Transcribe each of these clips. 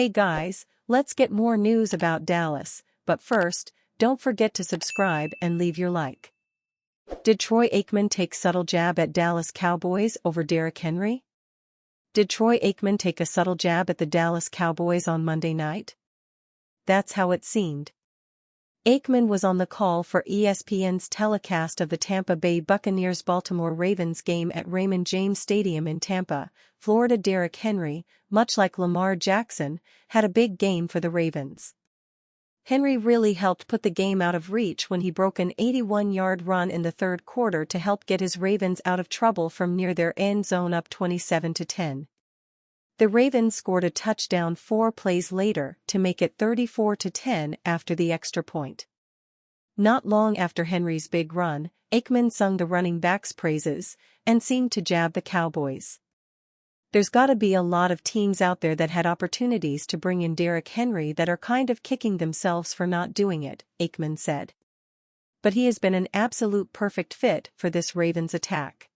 Hey guys, let's get more news about Dallas, but first, don't forget to subscribe and leave your like. Did Troy Aikman take subtle jab at Dallas Cowboys over Derrick Henry? Did Troy Aikman take a subtle jab at the Dallas Cowboys on Monday night? That's how it seemed. Aikman was on the call for ESPN's telecast of the Tampa Bay Buccaneers-Baltimore Ravens game at Raymond James Stadium in Tampa, Florida. Derrick Henry, much like Lamar Jackson, had a big game for the Ravens. Henry really helped put the game out of reach when he broke an 81-yard run in the third quarter to help get his Ravens out of trouble from near their end zone up 27-10. The Ravens scored a touchdown 4 plays later to make it 34-10 after the extra point. Not long after Henry's big run, Aikman sung the running back's praises and seemed to jab the Cowboys. There's gotta be a lot of teams out there that had opportunities to bring in Derrick Henry that are kind of kicking themselves for not doing it, Aikman said. But he has been an absolute perfect fit for this Ravens attack.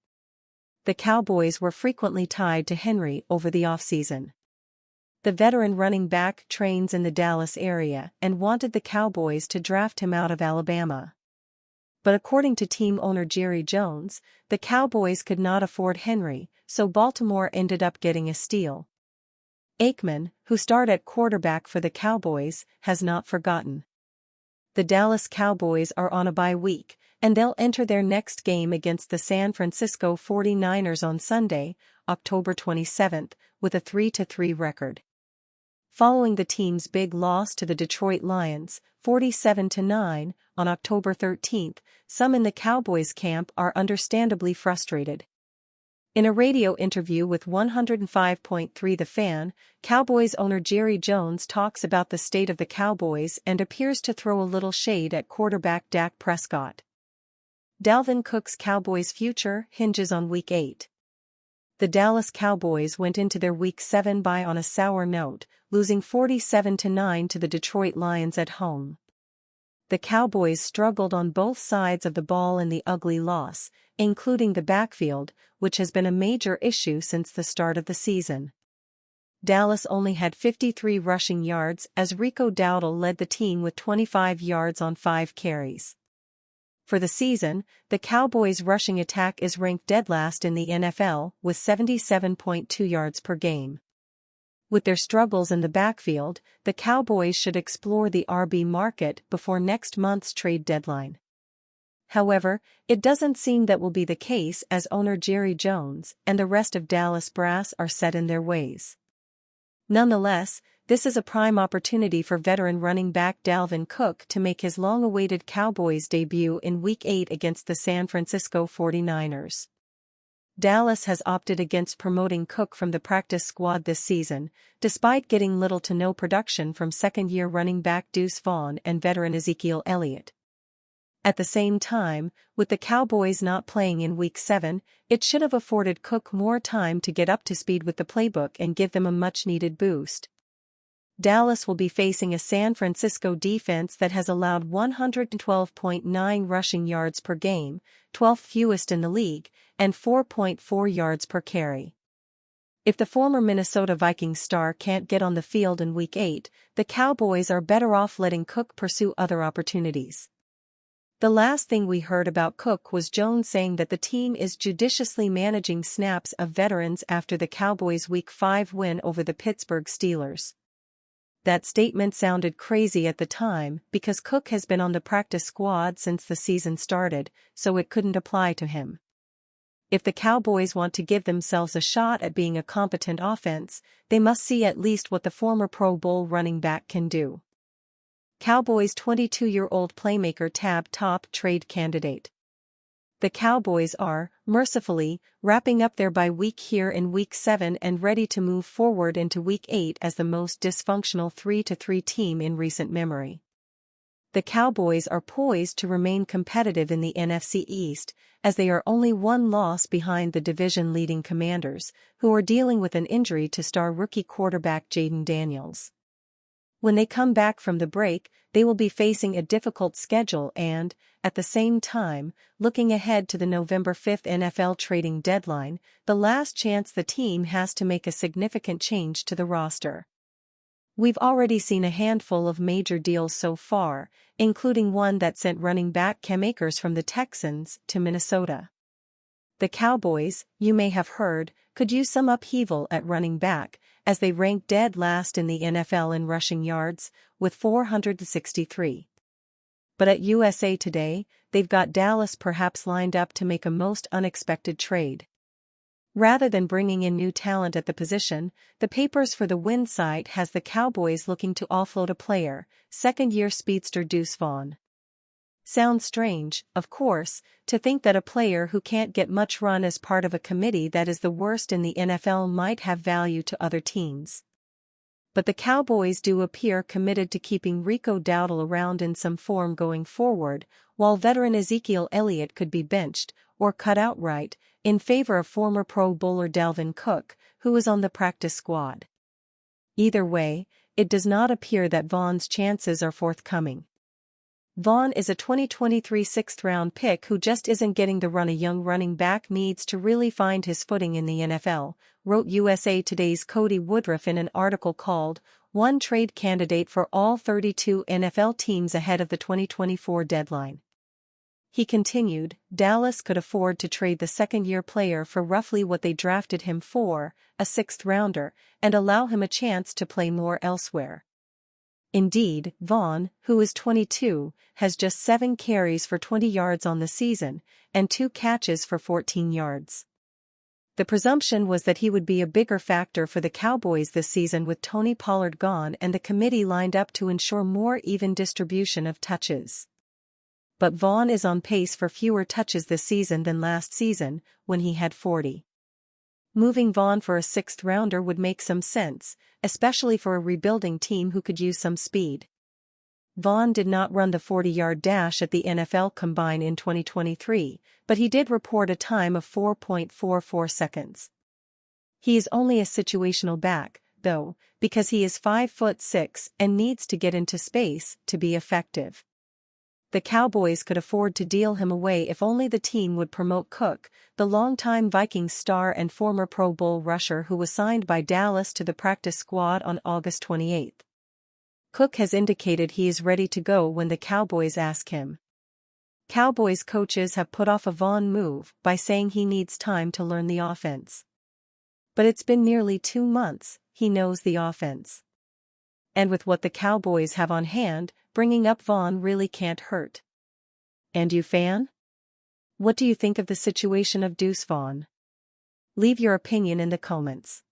The Cowboys were frequently tied to Henry over the offseason. The veteran running back trains in the Dallas area and wanted the Cowboys to draft him out of Alabama. But according to team owner Jerry Jones, the Cowboys could not afford Henry, so Baltimore ended up getting a steal. Aikman, who starred at quarterback for the Cowboys, has not forgotten. The Dallas Cowboys are on a bye week, and they'll enter their next game against the San Francisco 49ers on Sunday, October 27, with a 3-3 record. Following the team's big loss to the Detroit Lions, 47-9, on October 13, some in the Cowboys camp are understandably frustrated. In a radio interview with 105.3 The Fan, Cowboys owner Jerry Jones talks about the state of the Cowboys and appears to throw a little shade at quarterback Dak Prescott. Dalvin Cook's Cowboys' future hinges on Week 8. The Dallas Cowboys went into their Week 7 bye on a sour note, losing 47-9 to the Detroit Lions at home. The Cowboys struggled on both sides of the ball in the ugly loss, including the backfield, which has been a major issue since the start of the season. Dallas only had 53 rushing yards as Rico Dowdle led the team with 25 yards on 5 carries. For the season, the Cowboys' rushing attack is ranked dead last in the NFL with 77.2 yards per game. With their struggles in the backfield, the Cowboys should explore the RB market before next month's trade deadline. However, it doesn't seem that will be the case as owner Jerry Jones and the rest of Dallas brass are set in their ways. Nonetheless, this is a prime opportunity for veteran running back Dalvin Cook to make his long-awaited Cowboys debut in Week 8 against the San Francisco 49ers. Dallas has opted against promoting Cook from the practice squad this season, despite getting little to no production from second-year running back Deuce Vaughn and veteran Ezekiel Elliott. At the same time, with the Cowboys not playing in Week 7, it should have afforded Cook more time to get up to speed with the playbook and give them a much-needed boost. Dallas will be facing a San Francisco defense that has allowed 112.9 rushing yards per game, 12th fewest in the league, and 4.4 yards per carry. If the former Minnesota Vikings star can't get on the field in Week 8, the Cowboys are better off letting Cook pursue other opportunities. The last thing we heard about Cook was Jones saying that the team is judiciously managing snaps of veterans after the Cowboys' Week 5 win over the Pittsburgh Steelers. That statement sounded crazy at the time because Cook has been on the practice squad since the season started, so it couldn't apply to him. If the Cowboys want to give themselves a shot at being a competent offense, they must see at least what the former Pro Bowl running back can do. Cowboys' 22-year-old playmaker tabbed top trade candidate. The Cowboys are, mercifully, wrapping up their bye week here in Week 7 and ready to move forward into Week 8 as the most dysfunctional 3-3 team in recent memory. The Cowboys are poised to remain competitive in the NFC East, as they are only one loss behind the division-leading Commanders, who are dealing with an injury to star rookie quarterback Jaden Daniels. When they come back from the break, they will be facing a difficult schedule and, at the same time, looking ahead to the November 5th NFL trading deadline, the last chance the team has to make a significant change to the roster. We've already seen a handful of major deals so far, including one that sent running back Cam Akers from the Texans to Minnesota. The Cowboys, you may have heard, could use some upheaval at running back, as they rank dead last in the NFL in rushing yards, with 463. But at USA Today, they've got Dallas perhaps lined up to make a most unexpected trade. Rather than bringing in new talent at the position, the Papers for the Win site has the Cowboys looking to offload a player, second-year speedster Deuce Vaughn. Sounds strange, of course, to think that a player who can't get much run as part of a committee that is the worst in the NFL might have value to other teams. But the Cowboys do appear committed to keeping Rico Dowdle around in some form going forward, while veteran Ezekiel Elliott could be benched, or cut outright, in favor of former Pro Bowler Dalvin Cook, who is on the practice squad. Either way, it does not appear that Vaughn's chances are forthcoming. Vaughn is a 2023 sixth-round pick who just isn't getting the run a young running back needs to really find his footing in the NFL, wrote USA Today's Cody Woodruff in an article called, "One Trade Candidate for All 32 NFL Teams Ahead of the 2024 Deadline." He continued, Dallas could afford to trade the second-year player for roughly what they drafted him for, a sixth-rounder, and allow him a chance to play more elsewhere. Indeed, Vaughn, who is 22, has just 7 carries for 20 yards on the season, and 2 catches for 14 yards. The presumption was that he would be a bigger factor for the Cowboys this season with Tony Pollard gone and the committee lined up to ensure more even distribution of touches. But Vaughn is on pace for fewer touches this season than last season, when he had 40. Moving Vaughn for a sixth-rounder would make some sense, especially for a rebuilding team who could use some speed. Vaughn did not run the 40-yard dash at the NFL Combine in 2023, but he did report a time of 4.44 seconds. He is only a situational back, though, because he is 5'6" and needs to get into space to be effective. The Cowboys could afford to deal him away if only the team would promote Cook, the longtime Vikings star and former Pro Bowl rusher who was signed by Dallas to the practice squad on August 28. Cook has indicated he is ready to go when the Cowboys ask him. Cowboys coaches have put off a Vaughn move by saying he needs time to learn the offense. But it's been nearly 2 months, he knows the offense. And with what the Cowboys have on hand, bringing up Vaughn really can't hurt. And you, fan? What do you think of the situation of Deuce Vaughn? Leave your opinion in the comments.